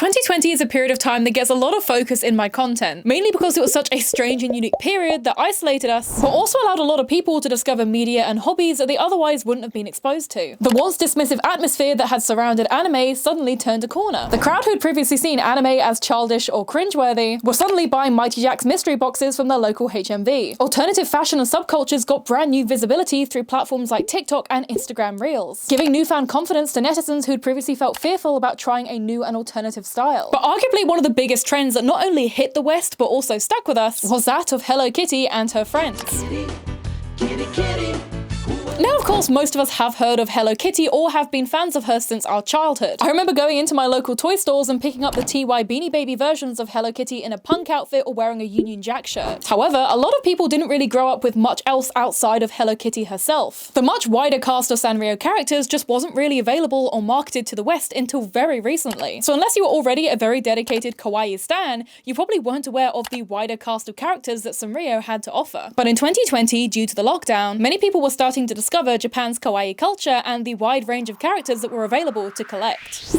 2020 is a period of time that gets a lot of focus in my content, mainly because it was such a strange and unique period that isolated us, but also allowed a lot of people to discover media and hobbies that they otherwise wouldn't have been exposed to. The once dismissive atmosphere that had surrounded anime suddenly turned a corner. The crowd who'd previously seen anime as childish or cringeworthy were suddenly buying Mighty Jack's mystery boxes from their local HMV. Alternative fashion and subcultures got brand new visibility through platforms like TikTok and Instagram Reels, giving newfound confidence to netizens who'd previously felt fearful about trying a new and alternative style. But arguably one of the biggest trends that not only hit the West but also stuck with us was that of Hello Kitty and her friends. Kitty, kitty. Now, of course, most of us have heard of Hello Kitty or have been fans of her since our childhood. I remember going into my local toy stores and picking up the TY Beanie Baby versions of Hello Kitty in a punk outfit or wearing a Union Jack shirt. However, a lot of people didn't really grow up with much else outside of Hello Kitty herself. The much wider cast of Sanrio characters just wasn't really available or marketed to the West until very recently. So unless you were already a very dedicated kawaii stan, you probably weren't aware of the wider cast of characters that Sanrio had to offer. But in 2020, due to the lockdown, many people were starting to discover Japan's kawaii culture and the wide range of characters that were available to collect.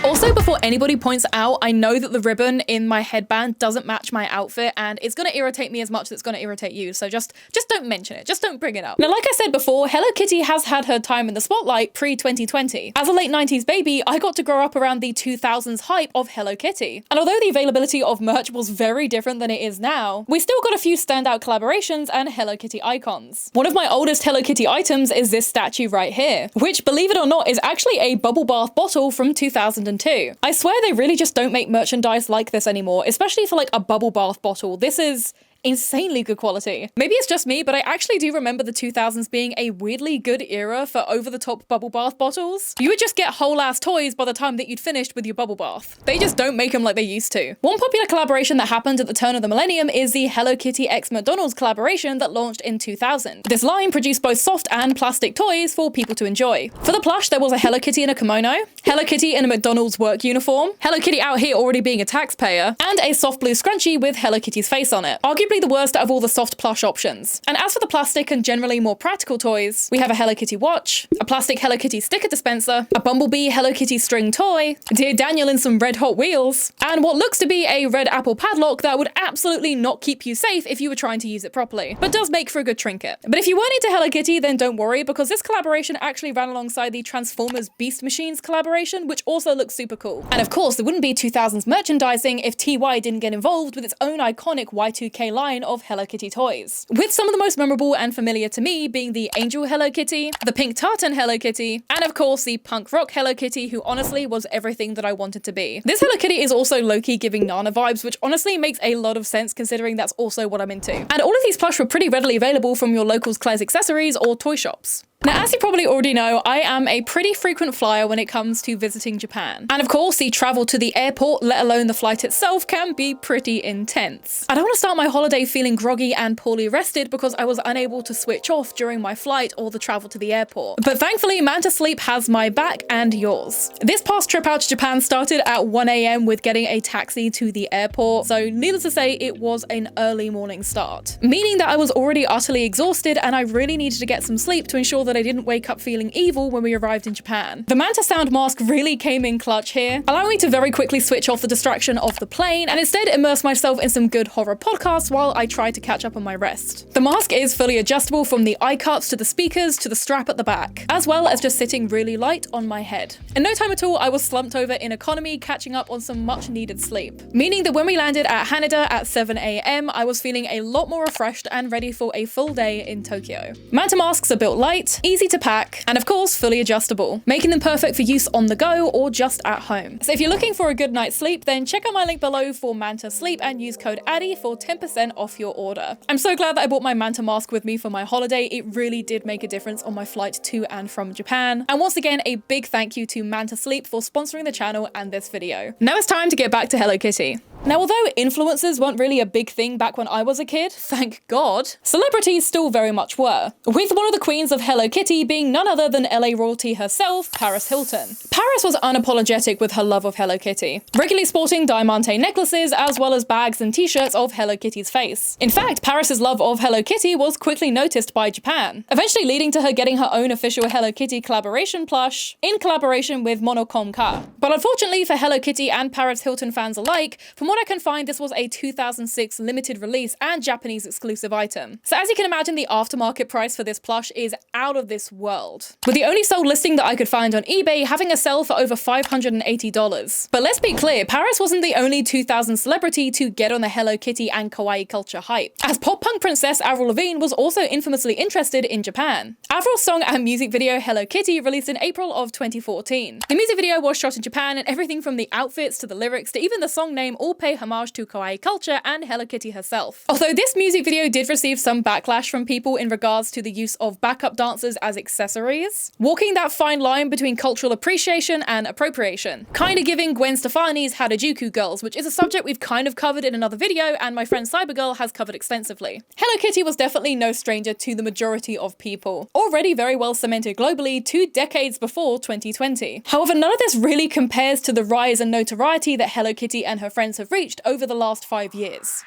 Also, before anybody points out, I know that the ribbon in my headband doesn't match my outfit and it's gonna irritate me as much as it's gonna irritate you, so just don't mention it, just don't bring it up. Now, like I said before, Hello Kitty has had her time in the spotlight pre-2020. As a late 90s baby, I got to grow up around the 2000s hype of Hello Kitty. And although the availability of merch was very different than it is now, we still got a few standout collaborations and Hello Kitty icons. One of my oldest Hello Kitty items is this statue right here, which, believe it or not, is actually a bubble bath bottle from 2002. I swear they really just don't make merchandise like this anymore, especially for like a bubble bath bottle. This is insanely good quality. Maybe it's just me, but I actually do remember the 2000s being a weirdly good era for over-the-top bubble bath bottles. You would just get whole-ass toys by the time that you'd finished with your bubble bath. They just don't make them like they used to. One popular collaboration that happened at the turn of the millennium is the Hello Kitty x McDonald's collaboration that launched in 2000. This line produced both soft and plastic toys for people to enjoy. For the plush, there was a Hello Kitty in a kimono, Hello Kitty in a McDonald's work uniform, Hello Kitty out here already being a taxpayer, and a soft blue scrunchie with Hello Kitty's face on it. Arguably the worst out of all the soft plush options. And as for the plastic and generally more practical toys, we have a Hello Kitty watch, a plastic Hello Kitty sticker dispenser, a Bumblebee Hello Kitty string toy, Dear Daniel in some red Hot Wheels, and what looks to be a red apple padlock that would absolutely not keep you safe if you were trying to use it properly, but does make for a good trinket. But if you weren't into Hello Kitty, then don't worry, because this collaboration actually ran alongside the Transformers Beast Machines collaboration, which also looks super cool. And of course, there wouldn't be 2000s merchandising if TY didn't get involved with its own iconic Y2K line of Hello Kitty toys, with some of the most memorable and familiar to me being the Angel Hello Kitty, the Pink Tartan Hello Kitty, and of course the punk rock Hello Kitty, who honestly was everything that I wanted to be. This Hello Kitty is also low-key giving Nana vibes, which honestly makes a lot of sense considering that's also what I'm into. And all of these plush were pretty readily available from your local Claire's Accessories or toy shops. Now, as you probably already know, I am a pretty frequent flyer when it comes to visiting Japan. And of course, the travel to the airport, let alone the flight itself, can be pretty intense. I don't want to start my holiday feeling groggy and poorly rested because I was unable to switch off during my flight or the travel to the airport. But thankfully, Manta Sleep has my back and yours. This past trip out to Japan started at 1 AM with getting a taxi to the airport, so needless to say, it was an early morning start. Meaning that I was already utterly exhausted and I really needed to get some sleep to ensure that I didn't wake up feeling evil when we arrived in Japan. The Manta sound mask really came in clutch here, allowing me to very quickly switch off the distraction of the plane and instead immerse myself in some good horror podcasts while I tried to catch up on my rest. The mask is fully adjustable from the eye cups to the speakers to the strap at the back, as well as just sitting really light on my head. In no time at all, I was slumped over in economy, catching up on some much needed sleep, meaning that when we landed at Haneda at 7 AM, I was feeling a lot more refreshed and ready for a full day in Tokyo. Manta masks are built light, easy to pack, and of course fully adjustable, making them perfect for use on the go or just at home. So if you're looking for a good night's sleep, then check out my link below for Manta Sleep and use code ADDY for 10% off your order. I'm so glad that I brought my Manta mask with me for my holiday. It really did make a difference on my flight to and from Japan. And once again, a big thank you to Manta Sleep for sponsoring the channel and this video. Now it's time to get back to Hello Kitty. Now, although influencers weren't really a big thing back when I was a kid, thank God, celebrities still very much were, with one of the queens of Hello Kitty being none other than LA royalty herself, Paris Hilton. Paris was unapologetic with her love of Hello Kitty, regularly sporting diamante necklaces as well as bags and t-shirts of Hello Kitty's face. In fact, Paris's love of Hello Kitty was quickly noticed by Japan, eventually leading to her getting her own official Hello Kitty collaboration plush in collaboration with Monocom Ka. But unfortunately for Hello Kitty and Paris Hilton fans alike, from what I can find, this was a 2006 limited release and Japanese exclusive item. So as you can imagine, the aftermarket price for this plush is out of this world, with the only sold listing that I could find on eBay having a sell for over $580. But let's be clear, Paris wasn't the only 2000 celebrity to get on the Hello Kitty and kawaii culture hype, as pop punk princess Avril Lavigne was also infamously interested in Japan. Avril's song and music video Hello Kitty released in April of 2014. The music video was shot in Japan, and everything from the outfits to the lyrics to even the song name all pay homage to kawaii culture and Hello Kitty herself. Although this music video did receive some backlash from people in regards to the use of backup dancers as accessories, walking that fine line between cultural appreciation and appropriation, kinda giving Gwen Stefani's Harajuku Girls, which is a subject we've kind of covered in another video and my friend Cybergirl has covered extensively. Hello Kitty was definitely no stranger to the majority of people, already very well cemented globally 2 decades before 2020. However, none of this really compares to the rise and notoriety that Hello Kitty and her friends have reached over the last 5 years.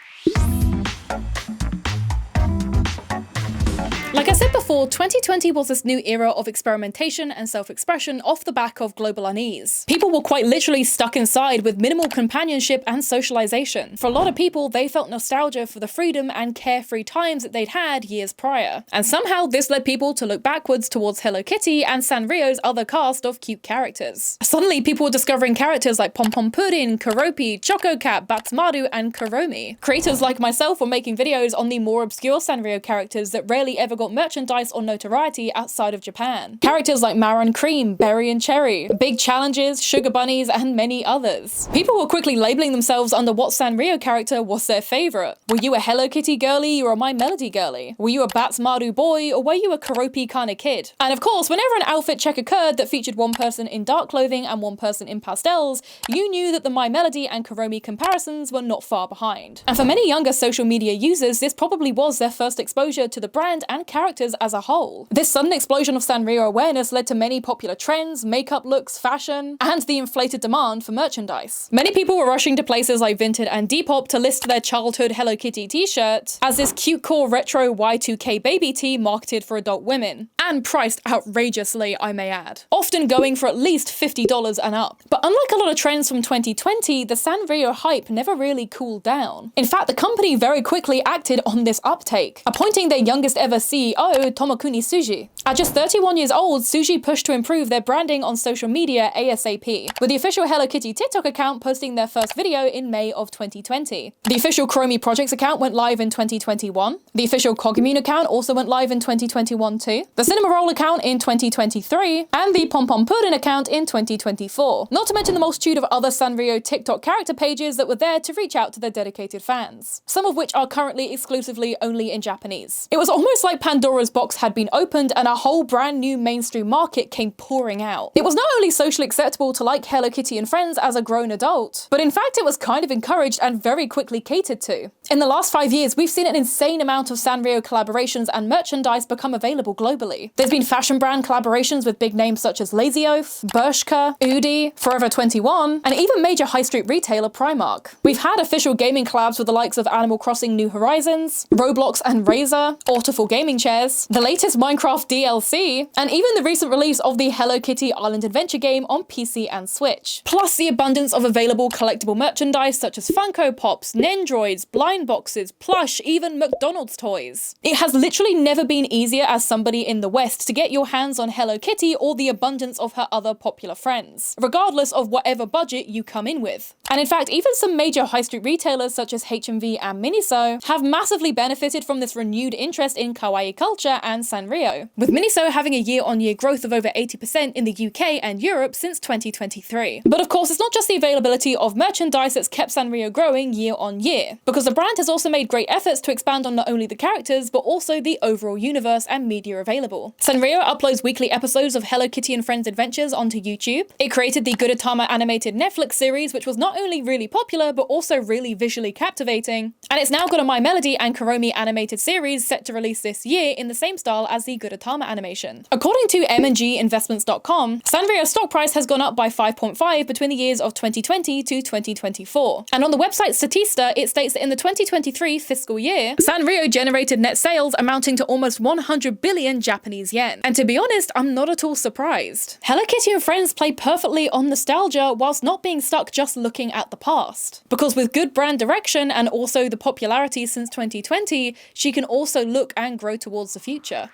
Like I said before, 2020 was this new era of experimentation and self-expression off the back of global unease. People were quite literally stuck inside with minimal companionship and socialization. For a lot of people, they felt nostalgia for the freedom and carefree times that they'd had years prior. And somehow this led people to look backwards towards Hello Kitty and Sanrio's other cast of cute characters. Suddenly, people were discovering characters like Pom Pom Pudding, Keroppi, Choco Cat, Batsmaru, and Kuromi. Creators like myself were making videos on the more obscure Sanrio characters that rarely ever got merchandise or notoriety outside of Japan. Characters like Maron Cream, Berry and Cherry, Big Challenges, Sugar Bunnies, and many others. People were quickly labeling themselves under what Sanrio character was their favorite. Were you a Hello Kitty girly or a My Melody girly? Were you a Batsmaru boy or were you a Keroppi kind of kid? And of course, whenever an outfit check occurred that featured one person in dark clothing and one person in pastels, you knew that the My Melody and Kuromi comparisons were not far behind. And for many younger social media users, this probably was their first exposure to the brand and characters as a whole. This sudden explosion of Sanrio awareness led to many popular trends, makeup looks, fashion, and the inflated demand for merchandise. Many people were rushing to places like Vinted and Depop to list their childhood Hello Kitty t-shirt as this cute core retro Y2K baby tee marketed for adult women, and priced outrageously, I may add, often going for at least $50 and up. But unlike a lot of trends from 2020, the Sanrio hype never really cooled down. In fact, the company very quickly acted on this uptake, appointing their youngest ever CEO, Tomokuni Tsuji. At just 31 years old, Tsuji pushed to improve their branding on social media ASAP, with the official Hello Kitty TikTok account posting their first video in May of 2020. The official Kuromi Projects account went live in 2021. The official Kogumune account also went live in 2021 too. The Cinema Roll account in 2023, and the Pom Pom Pudding account in 2024. Not to mention the multitude of other Sanrio TikTok character pages that were there to reach out to their dedicated fans, some of which are currently exclusively only in Japanese. It was almost like Pandora's box had been opened and a whole brand new mainstream market came pouring out. It was not only socially acceptable to like Hello Kitty and friends as a grown adult, but in fact it was kind of encouraged and very quickly catered to. In the last 5 years, we've seen an insane amount of Sanrio collaborations and merchandise become available globally. There's been fashion brand collaborations with big names such as Lazy Oaf, Bershka, Udi, Forever 21, and even major high street retailer Primark. We've had official gaming collabs with the likes of Animal Crossing New Horizons, Roblox and Razer, Autiful Gaming Chairs, the latest Minecraft DLC, and even the recent release of the Hello Kitty Island Adventure game on PC and Switch. Plus the abundance of available collectible merchandise such as Funko Pops, Nendroids, blind boxes, plush, even McDonald's toys. It has literally never been easier as somebody in the West to get your hands on Hello Kitty or the abundance of her other popular friends, regardless of whatever budget you come in with. And in fact, even some major high street retailers such as HMV and Miniso have massively benefited from this renewed interest in kawaii culture and Sanrio, with Miniso having a year-on-year growth of over 80% in the UK and Europe since 2023. But of course, it's not just the availability of merchandise that's kept Sanrio growing year on year, because the brand has also made great efforts to expand on not only the characters, but also the overall universe and media available. Sanrio uploads weekly episodes of Hello Kitty and Friends Adventures onto YouTube. It created the Gudetama animated Netflix series, which was not only really popular, but also really visually captivating. And it's now got a My Melody and Kuromi animated series set to release this year in the same style as the Gudetama animation. According to M&G-investments.com, Sanrio's stock price has gone up by 5.5 between the years of 2020 to 2024. And on the website Statista, it states that in the 2023 fiscal year, Sanrio generated net sales amounting to almost 100 billion Japanese yen. And to be honest, I'm not at all surprised. Hello Kitty and Friends play perfectly on nostalgia whilst not being stuck just looking at the past. Because with good brand direction and also the popularity since 2020, she can also look and grow towards the future.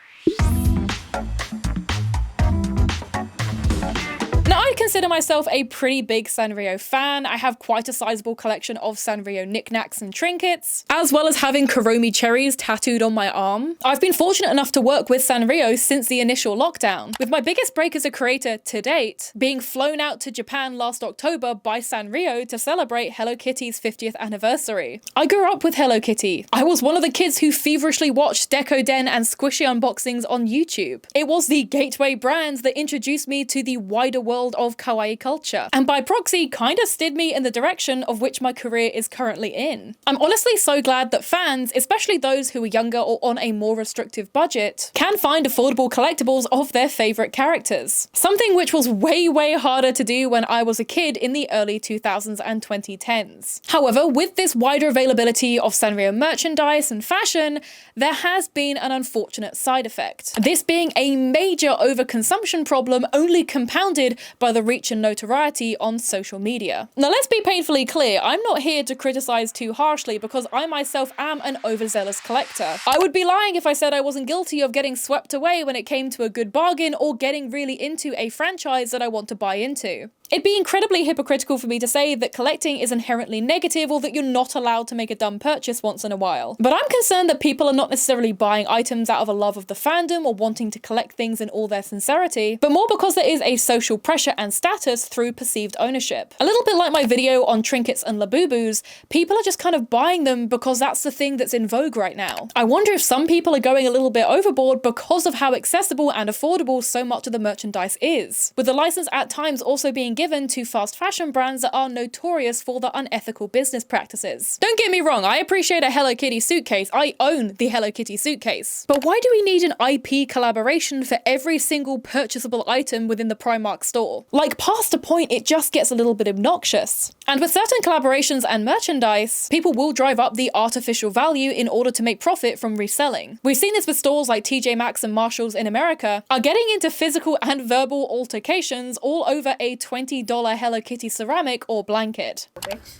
Now, I consider myself a pretty big Sanrio fan. I have quite a sizable collection of Sanrio knickknacks and trinkets, as well as having Kuromi cherries tattooed on my arm. I've been fortunate enough to work with Sanrio since the initial lockdown, with my biggest break as a creator to date being flown out to Japan last October by Sanrio to celebrate Hello Kitty's 50th anniversary. I grew up with Hello Kitty. I was one of the kids who feverishly watched Deco Den and Squishy unboxings on YouTube. It was the gateway brands that introduced me to the wider world of kawaii culture, and by proxy kind of steered me in the direction of which my career is currently in. I'm honestly so glad that fans, especially those who are younger or on a more restrictive budget, can find affordable collectibles of their favorite characters. Something which was way harder to do when I was a kid in the early 2000s and 2010s. However, with this wider availability of Sanrio merchandise and fashion, there has been an unfortunate side effect. This being a major overconsumption problem only compounded by the reach and notoriety on social media. Now, let's be painfully clear, I'm not here to criticize too harshly because I myself am an overzealous collector. I would be lying if I said I wasn't guilty of getting swept away when it came to a good bargain or getting really into a franchise that I want to buy into. It'd be incredibly hypocritical for me to say that collecting is inherently negative or that you're not allowed to make a dumb purchase once in a while. But I'm concerned that people are not necessarily buying items out of a love of the fandom or wanting to collect things in all their sincerity, but more because there is a social pressure and status through perceived ownership. A little bit like my video on trinkets and Labubus, people are just kind of buying them because that's the thing that's in vogue right now. I wonder if some people are going a little bit overboard because of how accessible and affordable so much of the merchandise is, with the license at times also being given to fast fashion brands that are notorious for their unethical business practices. Don't get me wrong, I appreciate a Hello Kitty suitcase. I own the Hello Kitty suitcase. But why do we need an IP collaboration for every single purchasable item within the Primark store? Like, past a point, it just gets a little bit obnoxious. And with certain collaborations and merchandise, people will drive up the artificial value in order to make profit from reselling. We've seen this with stores like TJ Maxx and Marshalls in America are getting into physical and verbal altercations all over a $20 Hello Kitty ceramic or blanket.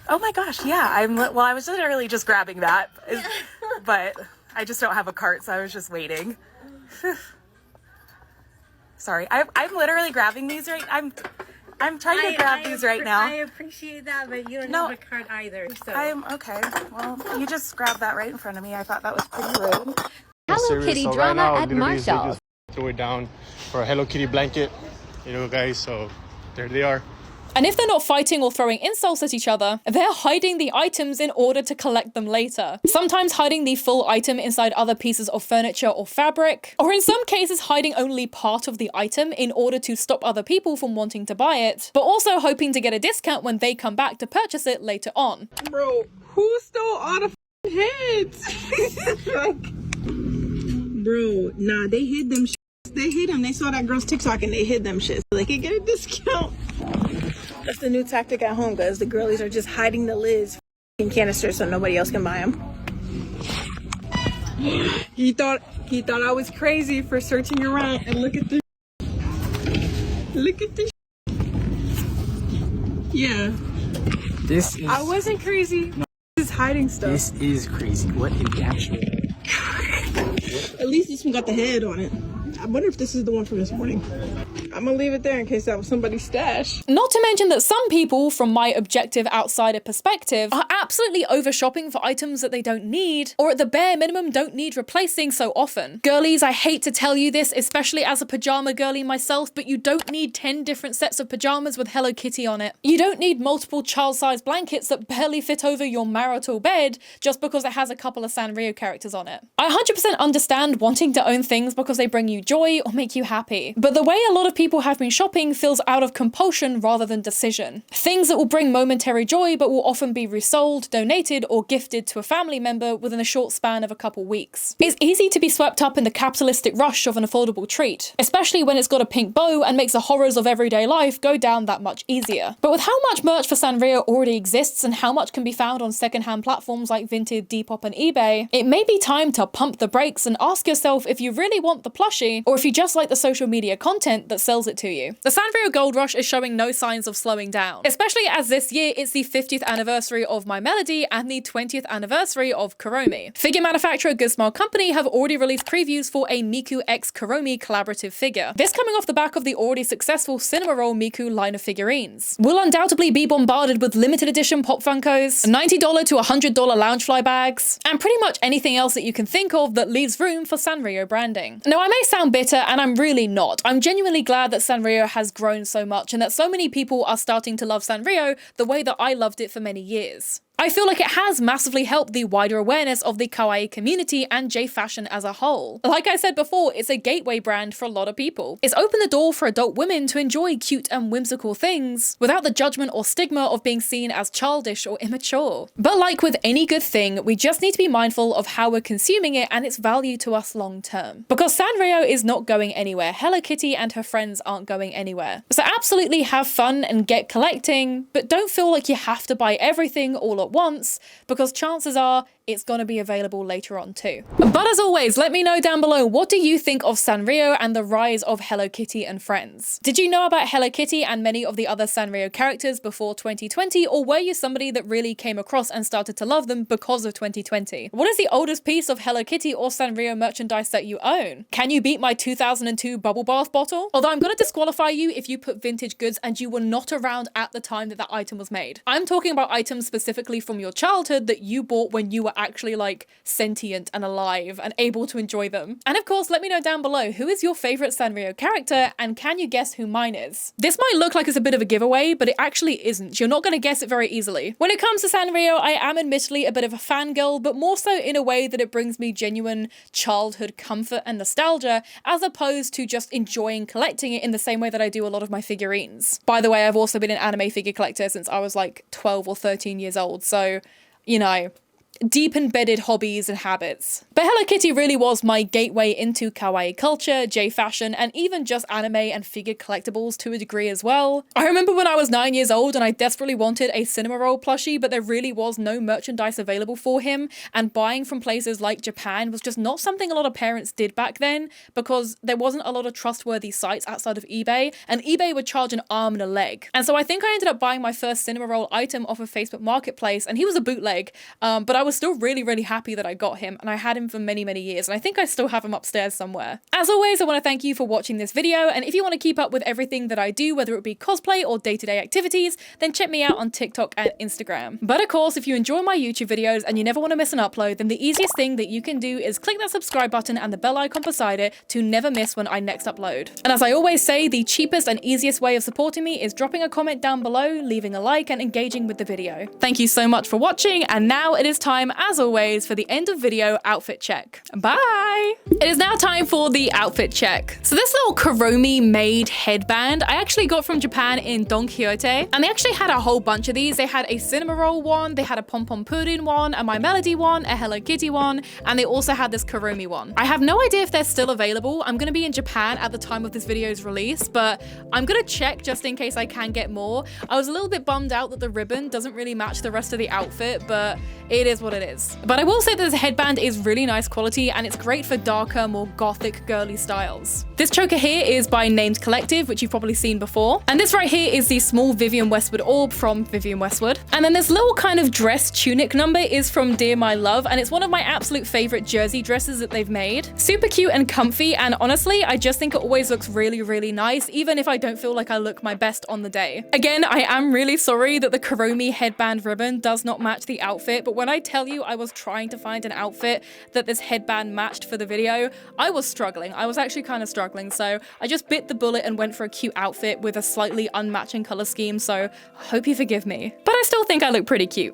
Oh my gosh, yeah. I was literally just grabbing that, but I just don't have a cart, so I was just waiting. Sorry, I'm literally grabbing these right. I'm trying to grab these right now. I appreciate that, but you don't have a cart either. So I'm okay. Well, you just grabbed that right in front of me. I thought that was pretty rude. Hello Kitty so drama right now, at literally, they Marshalls. just threw it down for a Hello Kitty blanket, you know, guys. So there they are. And if they're not fighting or throwing insults at each other, they're hiding the items in order to collect them later. Sometimes hiding the full item inside other pieces of furniture or fabric, or in some cases hiding only part of the item in order to stop other people from wanting to buy it, but also hoping to get a discount when they come back to purchase it later on. Bro, who stole all the heads? Like, bro, nah, they hid them shits. They hid them. They saw that girl's TikTok and they hid them shits so they could get a discount. That's the new tactic at home, guys. The girlies are just hiding the lids in canisters so nobody else can buy them. He thought I was crazy for searching around, and look at this. Look at this. Yeah. This is. I wasn't crazy. No. This is hiding stuff. This is crazy. What in the actual? At least this one got the head on it. I wonder if this is the one from this morning. I'm gonna leave it there in case that was somebody's stash. Not to mention that some people, from my objective outsider perspective, are absolutely over shopping for items that they don't need, or at the bare minimum don't need replacing so often. Girlies, I hate to tell you this, especially as a pajama girly myself, but you don't need 10 different sets of pajamas with Hello Kitty on it. You don't need multiple child-sized blankets that barely fit over your marital bed just because it has a couple of Sanrio characters on it. I 100% understand wanting to own things because they bring you joy or make you happy, but the way a lot of people have been shopping feels out of compulsion rather than decision. Things that will bring momentary joy but will often be resold, donated, or gifted to a family member within a short span of a couple weeks. It's easy to be swept up in the capitalistic rush of an affordable treat, especially when it's got a pink bow and makes the horrors of everyday life go down that much easier. But with how much merch for Sanrio already exists and how much can be found on secondhand platforms like Vinted, Depop, and eBay, it may be time to pump the brakes and ask yourself if you really want the plushie or if you just like the social media content that sells it to you. The Sanrio Gold Rush is showing no signs of slowing down, especially as this year it's the 50th anniversary of My Melody and the 20th anniversary of Kuromi. Figure manufacturer Good Smile Company have already released previews for a Miku x Kuromi collaborative figure. This coming off the back of the already successful Cinnamoroll Miku line of figurines. We'll undoubtedly be bombarded with limited edition Pop Funkos, $90 to $100 Loungefly bags, and pretty much anything else that you can think of that leaves room for Sanrio branding. Now, I may sound bitter, and I'm really not. I'm genuinely glad that Sanrio has grown so much and that so many people are starting to love Sanrio the way that I loved it for many years. I feel like it has massively helped the wider awareness of the kawaii community and J fashion as a whole. Like I said before, it's a gateway brand for a lot of people. It's opened the door for adult women to enjoy cute and whimsical things without the judgment or stigma of being seen as childish or immature. But like with any good thing, we just need to be mindful of how we're consuming it and its value to us long term. Because Sanrio is not going anywhere. Hello Kitty and her friends aren't going anywhere. So absolutely have fun and get collecting, but don't feel like you have to buy everything all at once, because chances are it's going to be available later on too. But as always, let me know down below, what do you think of Sanrio and the rise of Hello Kitty and friends? Did you know about Hello Kitty and many of the other Sanrio characters before 2020, or were you somebody that really came across and started to love them because of 2020? What is the oldest piece of Hello Kitty or Sanrio merchandise that you own? Can you beat my 2002 bubble bath bottle? Although I'm going to disqualify you if you put vintage goods and you were not around at the time that that item was made. I'm talking about items specifically from your childhood that you bought when you were actually like sentient and alive and able to enjoy them. And of course, let me know down below, who is your favorite Sanrio character, and can you guess who mine is? This might look like it's a bit of a giveaway, but it actually isn't. You're not going to guess it very easily. When it comes to Sanrio, I am admittedly a bit of a fangirl, but more so in a way that it brings me genuine childhood comfort and nostalgia, as opposed to just enjoying collecting it in the same way that I do a lot of my figurines. By the way, I've also been an anime figure collector since I was like 12 or 13 years old, so, you know, deep embedded hobbies and habits. But Hello Kitty really was my gateway into kawaii culture, J fashion, and even just anime and figure collectibles to a degree as well. I remember when I was 9 years old and I desperately wanted a Cinnamoroll plushie, but there really was no merchandise available for him, and buying from places like Japan was just not something a lot of parents did back then, because there wasn't a lot of trustworthy sites outside of eBay, and eBay would charge an arm and a leg. And so I think I ended up buying my first Cinnamoroll item off of Facebook Marketplace, and he was a bootleg, but I was still really happy that I got him, and I had him for many years, and I think I still have him upstairs somewhere. As always, I want to thank you for watching this video, and if you want to keep up with everything that I do, whether it be cosplay or day-to-day activities, then check me out on TikTok and Instagram. But of course, if you enjoy my YouTube videos and you never want to miss an upload, then the easiest thing that you can do is click that subscribe button and the bell icon beside it to never miss when I next upload. And as I always say, the cheapest and easiest way of supporting me is dropping a comment down below, leaving a like, and engaging with the video. Thank you so much for watching, and now it is time, as always, for the end of video outfit check. Bye! It is now time for the outfit check. So this little Kuromi made headband I actually got from Japan in Don Quixote, and they actually had a whole bunch of these. They had a Cinnamoroll one, they had a Pom Pom Pudding one, a My Melody one, a Hello Kitty one, and they also had this Kuromi one. I have no idea if they're still available. I'm gonna be in Japan at the time of this video's release, but I'm gonna check just in case I can get more. I was a little bit bummed out that the ribbon doesn't really match the rest of the outfit, but it is what what it is. But I will say that this headband is really nice quality and it's great for darker, more gothic, girly styles. This choker here is by Named Collective, which you've probably seen before. And this right here is the small Vivienne Westwood orb from Vivienne Westwood. And then this little kind of dress tunic number is from Dear My Love, and it's one of my absolute favorite jersey dresses that they've made. Super cute and comfy, and honestly, I just think it always looks really, really nice, even if I don't feel like I look my best on the day. Again, I am really sorry that the Kuromi headband ribbon does not match the outfit, but when I tell you I was trying to find an outfit that this headband matched for the video, I was struggling. I was actually kind of struggling, so I just bit the bullet and went for a cute outfit with a slightly unmatching color scheme, so I hope you forgive me. But I still think I look pretty cute.